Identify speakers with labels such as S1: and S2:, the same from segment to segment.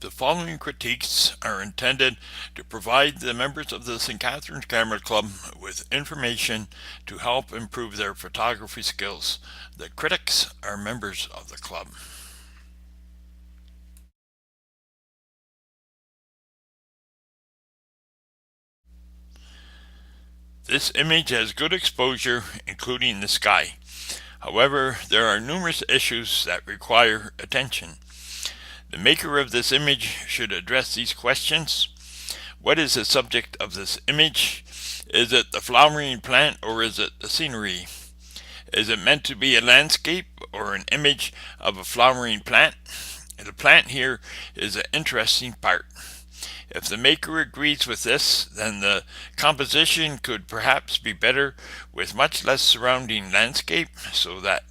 S1: The following critiques are intended to provide the members of the St. Catharines Camera Club with information to help improve their photography skills. The critics are members of the club. This image has good exposure, including the sky. However, there are numerous issues that require attention. The maker of this image should address these questions. What is the subject of this image? Is it the flowering plant or is it the scenery? Is it meant to be a landscape or an image of a flowering plant? The plant here is an interesting part. If the maker agrees with this, then the composition could perhaps be better with much less surrounding landscape so that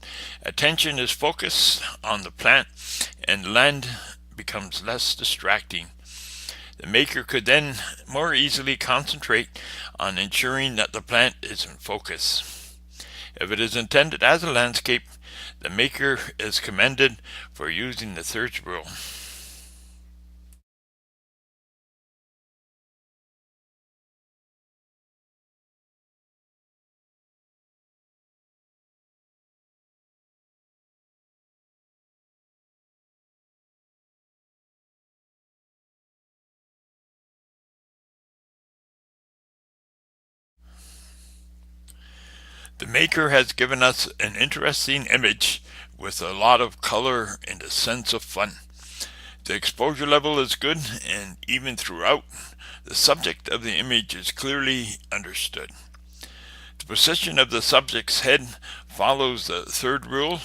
S1: attention is focused on the plant and land becomes less distracting. The maker could then more easily concentrate on ensuring that the plant is in focus. If it is intended as a landscape, the maker is commended for using the third rule. The maker has given us an interesting image with a lot of color and a sense of fun. The exposure level is good and even throughout, the subject of the image is clearly understood. The position of the subject's head follows the third rule.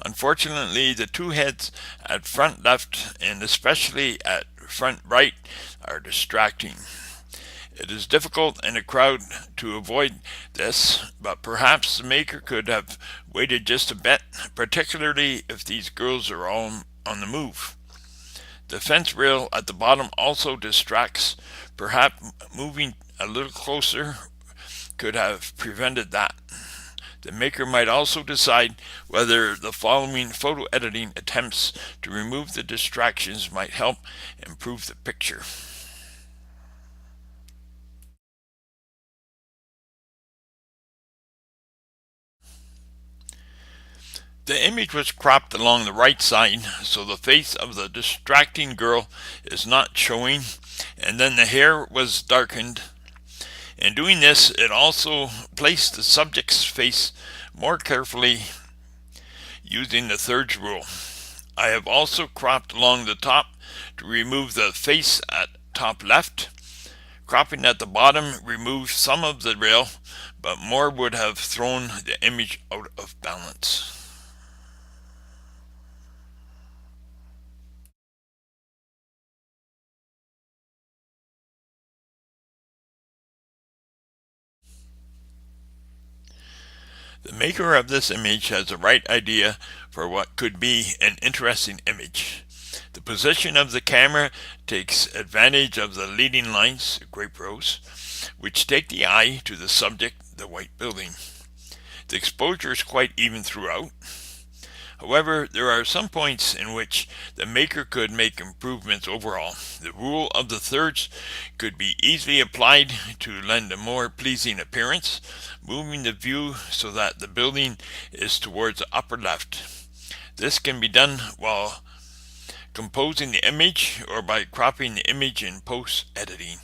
S1: Unfortunately, the two heads at front left and especially at front right are distracting. It is difficult in a crowd to avoid this, but perhaps the maker could have waited just a bit, particularly if these girls are all on the move. The fence rail at the bottom also distracts. Perhaps moving a little closer could have prevented that. The maker might also decide whether the following photo editing attempts to remove the distractions might help improve the picture. The image was cropped along the right side so the face of the distracting girl is not showing, and then the hair was darkened. In doing this, it also placed the subject's face more carefully using the third rule. I have also cropped along the top to remove the face at top left. Cropping at the bottom removed some of the rail, but more would have thrown the image out of balance. The maker of this image has the right idea for what could be an interesting image. The position of the camera takes advantage of the leading lines, grape rows, which take the eye to the subject, the white building. The exposure is quite even throughout. However, there are some points in which the maker could make improvements overall. The rule of the thirds could be easily applied to lend a more pleasing appearance, moving the view so that the building is towards the upper left. This can be done while composing the image or by cropping the image in post-editing.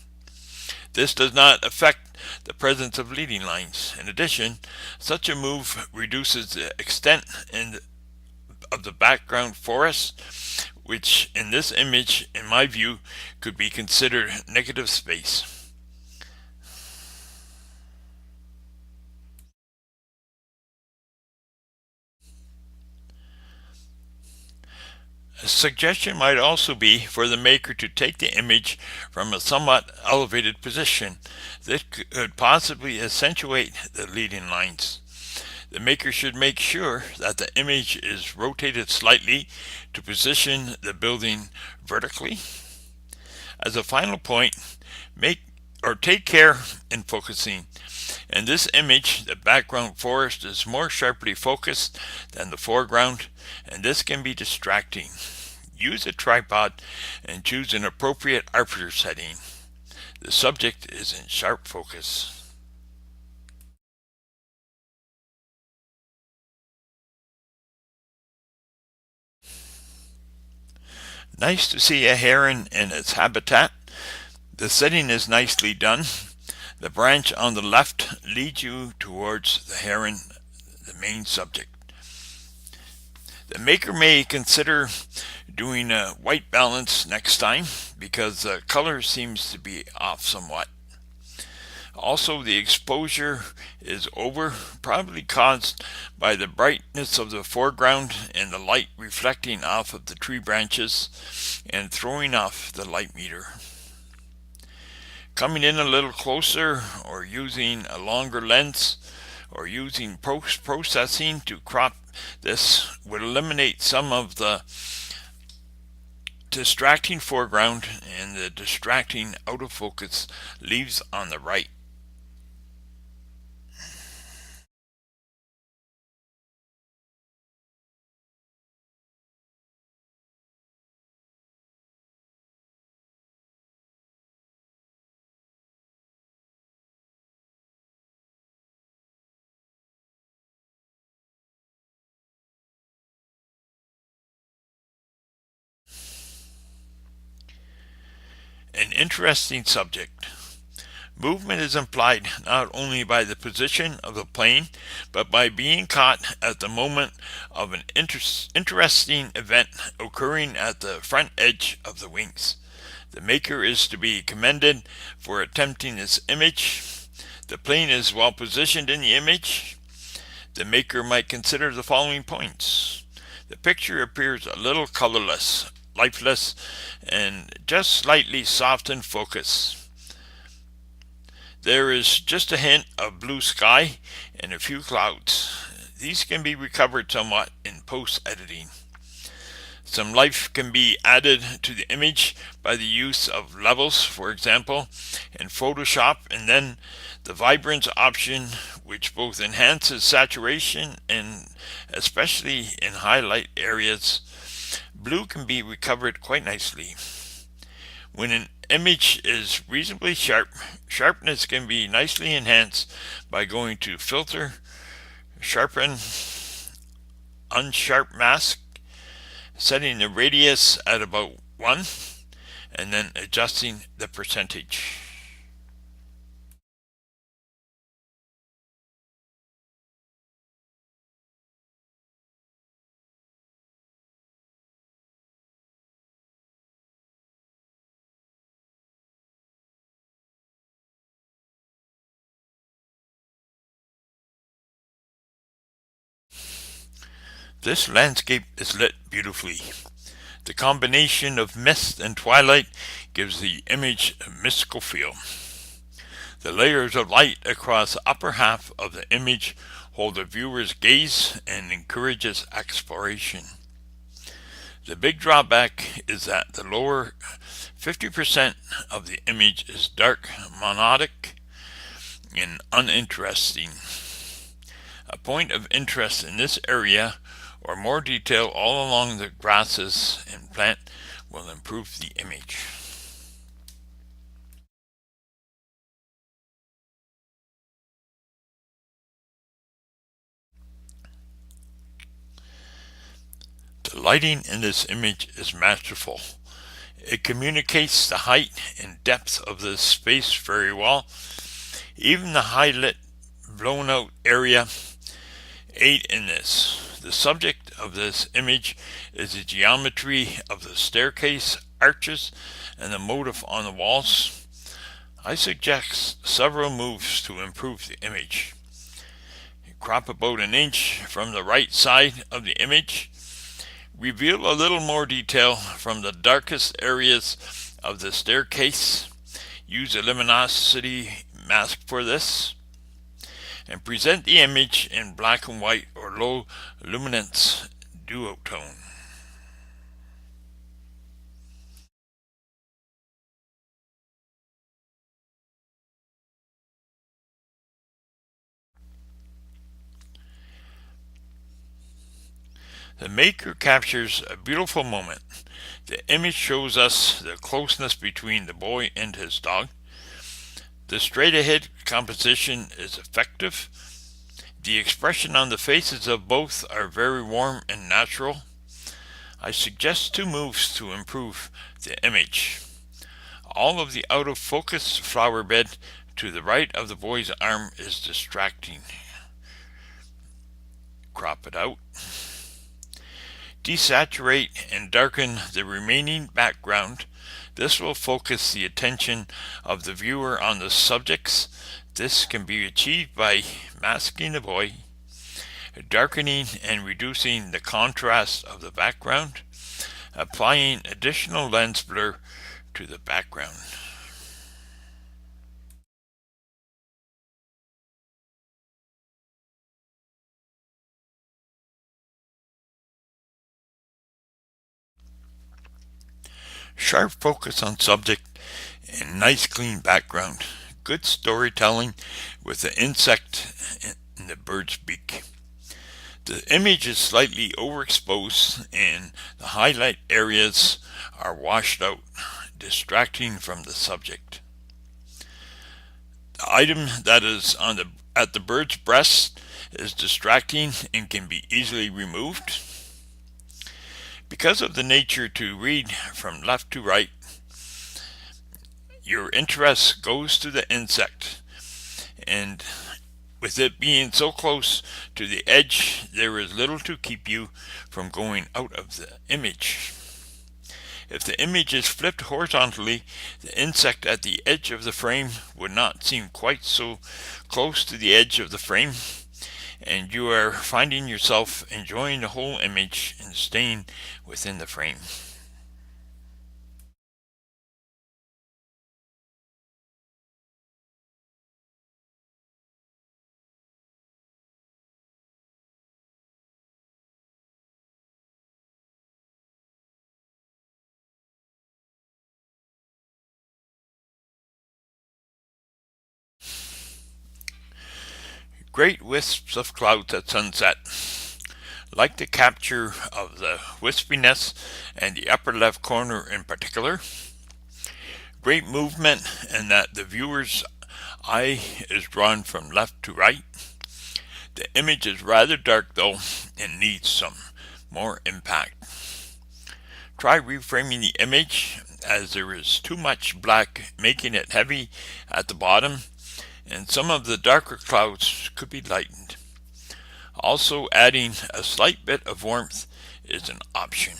S1: This does not affect the presence of leading lines. In addition, such a move reduces the extent of the background forest, which in this image, in my view, could be considered negative space. A suggestion might also be for the maker to take the image from a somewhat elevated position. This could possibly accentuate the leading lines. The maker should make sure that the image is rotated slightly to position the building vertically. As a final point, take care in focusing. In this image, the background forest is more sharply focused than the foreground, and this can be distracting. Use a tripod and choose an appropriate aperture setting. The subject is in sharp focus. Nice to see a heron in its habitat. The setting is nicely done. The branch on the left leads you towards the heron, the main subject. The maker may consider doing a white balance next time because the color seems to be off somewhat. Also, the exposure is over, probably caused by the brightness of the foreground and the light reflecting off of the tree branches and throwing off the light meter. Coming in a little closer or using a longer lens or using post-processing to crop this would eliminate some of the distracting foreground and the distracting out of focus leaves on the right. An interesting subject. Movement is implied not only by the position of the plane, but by being caught at the moment of an interesting event occurring at the front edge of the wings. The maker is to be commended for attempting this image. The plane is well positioned in the image. The maker might consider the following points. The picture appears a little colorless, lifeless, and just slightly soft in focus. There is just a hint of blue sky and a few clouds. These can be recovered somewhat in post-editing. Some life can be added to the image by the use of levels, for example, in Photoshop, and then the vibrance option, which both enhances saturation and especially in highlight areas. Blue can be recovered quite nicely. When an image is reasonably sharp, sharpness can be nicely enhanced by going to Filter, Sharpen, Unsharp Mask, setting the radius at about 1, and then adjusting the percentage. This landscape is lit beautifully. The combination of mist and twilight gives the image a mystical feel. The layers of light across the upper half of the image hold the viewer's gaze and encourages exploration. The big drawback is that the lower 50% of the image is dark, monodic, and uninteresting. A point of interest in this area or more detail all along the grasses and plant will improve the image. The lighting in this image is masterful. It communicates the height and depth of this space very well. Even the high lit blown out area aid in this. The subject of this image is the geometry of the staircase, arches, and the motif on the walls. I suggest several moves to improve the image. Crop about an inch from the right side of the image. Reveal a little more detail from the darkest areas of the staircase. Use a luminosity mask for this. And present the image in black and white or low luminance duotone. The maker captures a beautiful moment. The image shows us the closeness between the boy and his dog. The straight-ahead composition is effective. The expression on the faces of both are very warm and natural. I suggest two moves to improve the image. All of the out-of-focus flower bed to the right of the boy's arm is distracting. Crop it out. Desaturate and darken the remaining background. This will focus the attention of the viewer on the subjects. This can be achieved by masking the boy, darkening and reducing the contrast of the background, applying additional lens blur to the background. Sharp focus on subject and nice clean background. Good storytelling with the insect in the bird's beak. The image is slightly overexposed and the highlight areas are washed out, distracting from the subject. The item that is at the bird's breast is distracting and can be easily removed. Because of the nature to read from left to right, your interest goes to the insect, and with it being so close to the edge, there is little to keep you from going out of the image. If the image is flipped horizontally, the insect at the edge of the frame would not seem quite so close to the edge of the frame, and you are finding yourself enjoying the whole image and staying within the frame. Great wisps of clouds at sunset. Like the capture of the wispiness and the upper left corner in particular. Great movement in that the viewer's eye is drawn from left to right. The image is rather dark though and needs some more impact. Try reframing the image as there is too much black making it heavy at the bottom, and some of the darker clouds could be lightened. Also, adding a slight bit of warmth is an option.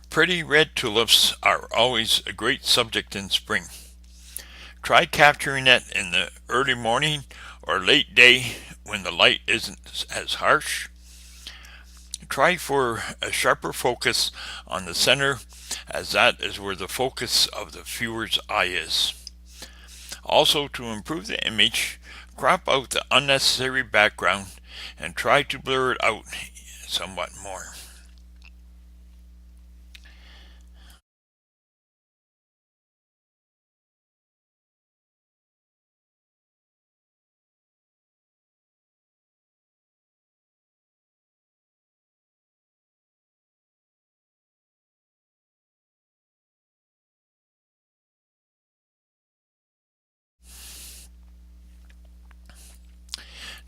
S1: Pretty red tulips are always a great subject in spring. Try capturing it in the early morning or late day when the light isn't as harsh. Try for a sharper focus on the center, as that is where the focus of the viewer's eye is. Also, to improve the image, crop out the unnecessary background and try to blur it out somewhat more.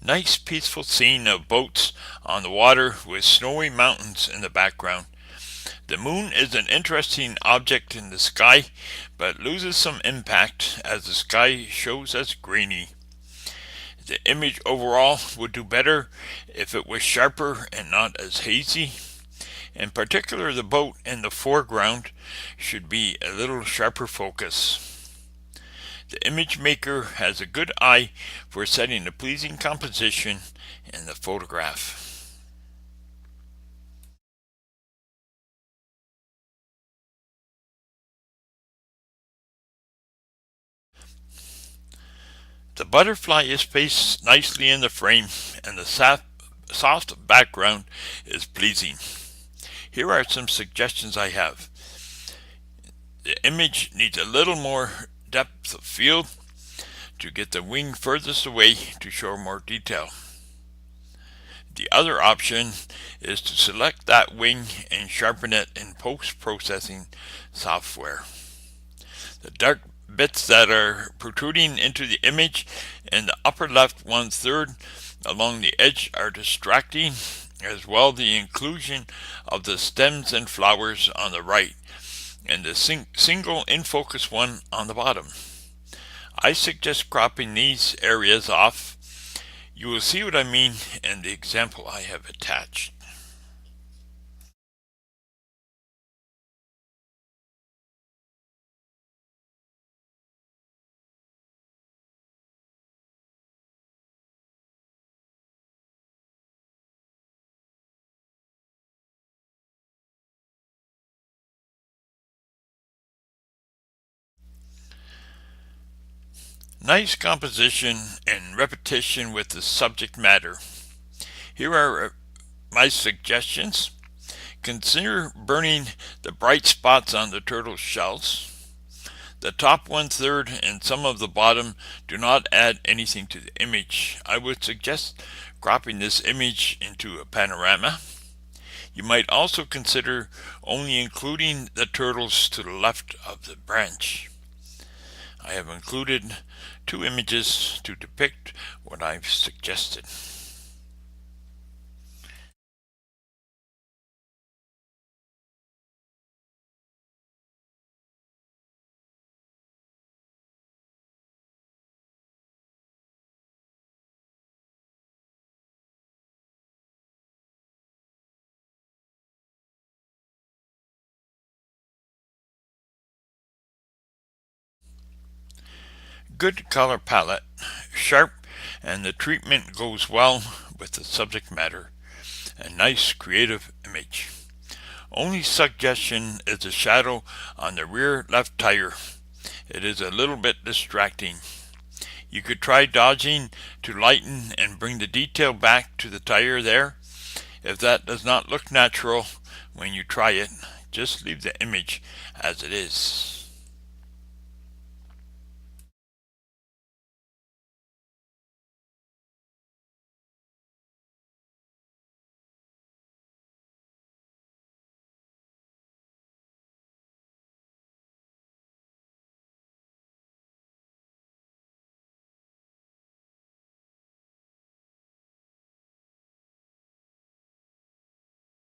S1: Nice peaceful scene of boats on the water with snowy mountains in the background. The moon is an interesting object in the sky, but loses some impact as the sky shows as grainy. The image overall would do better if it was sharper and not as hazy. In particular, the boat in the foreground should be a little sharper focus. The image maker has a good eye for setting a pleasing composition in the photograph. The butterfly is placed nicely in the frame and the soft background is pleasing. Here are some suggestions I have. The image needs a little more depth of field to get the wing furthest away to show more detail. The other option is to select that wing and sharpen it in post-processing software. The dark bits that are protruding into the image in the upper left 1/3 along the edge are distracting, as well the inclusion of the stems and flowers on the right and the single in focus one on the bottom. I suggest cropping these areas off. You will see what I mean in the example I have attached. Nice composition and repetition with the subject matter. Here are my suggestions. Consider burning the bright spots on the turtle's shells. The top 1/3 and some of the bottom do not add anything to the image. I would suggest cropping this image into a panorama. You might also consider only including the turtles to the left of the branch. I have included 2 images to depict what I've suggested. Good color palette, sharp, and the treatment goes well with the subject matter. A nice creative image. Only suggestion is the shadow on the rear left tire. It is a little bit distracting. You could try dodging to lighten and bring the detail back to the tire there. If that does not look natural when you try it, just leave the image as it is.